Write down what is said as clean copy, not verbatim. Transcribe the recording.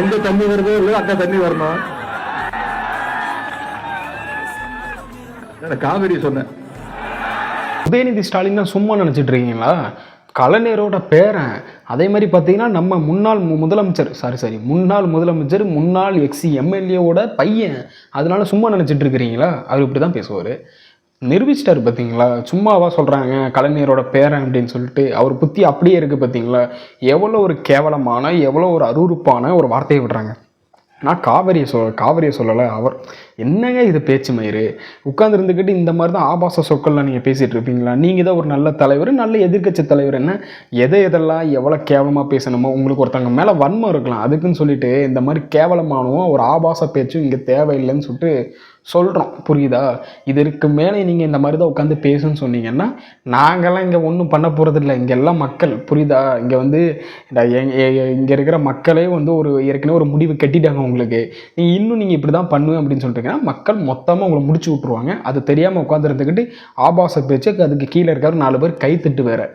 எங்க தண்ணி வருதோ இல்லையோ அங்க தண்ணி வரணும். காவிரி சொன்னேன். உதயநிதி ஸ்டாலின் சும்மா நினைச்சிட்டு இருக்கீங்களா? கலைஞரோட பேரன். அதே மாதிரி பார்த்தீங்கன்னா நம்ம முன்னாள் முதலமைச்சர் முன்னாள் எக்ஸி எம்எல்ஏவோட பையன். அதனால சும்மா நினச்சிட்டு இருக்கிறீங்களா? அவர் இப்படி தான் பேசுவார். நிரூபிச்சிட்டாரு பார்த்தீங்களா? சும்மாவா சொல்கிறாங்க கலைஞரோட பேரன் அப்படின்னு சொல்லிட்டு. அவர் புத்தி அப்படியே இருக்குது பார்த்தீங்களா? எவ்வளோ ஒரு கேவலமான, எவ்வளோ ஒரு அருவருப்பான ஒரு வார்த்தையை விடுறாங்க. நான் காவிரியை சொல்லலை. அவர் என்னங்க இது பேச்சு மயிறு? உட்காந்துருந்துக்கிட்டு இந்த மாதிரி தான் ஆபாச சொற்கள்லாம் நீங்கள் பேசிகிட்டு இருப்பீங்களா? நீங்கள் தான் ஒரு நல்ல தலைவர், நல்ல எதிர்க்கட்சி தலைவர். என்ன எதெல்லாம் எவ்வளோ கேவலமாக பேசணுமோ, உங்களுக்கு ஒருத்தவங்க மேலே வன்மம் இருக்கலாம், அதுக்குன்னு சொல்லிட்டு இந்த மாதிரி கேவலமானவும் ஒரு ஆபாச பேச்சும் இங்கே தேவையில்லைன்னு சொல்லிட்டு சொல்கிறோம். புரியுதா? இதற்கு மேலே நீங்கள் இந்த மாதிரி தான் உட்காந்து பேசுன்னு சொன்னீங்கன்னா நாங்கள்லாம் இங்கே ஒன்றும் பண்ண போகிறதில்ல. இங்கே எல்லாம் மக்கள், புரியுதா? இங்கே வந்து இங்கே இருக்கிற மக்களே வந்து ஏற்கனவே ஒரு முடிவு கட்டிட்டாங்க உங்களுக்கு. நீங்கள் இப்படி தான் பண்ணுவேன் அப்படின்னு சொல்லிட்டீங்கன்னா மக்கள் மொத்தமாக உங்களை முடிச்சு விட்ருவாங்க. அது தெரியாமல் உட்காந்துருந்துக்கிட்டு ஆபாச பேச்சு, அதுக்கு கீழே இருக்காரு 4 பேர் கை தட்டு வேறு.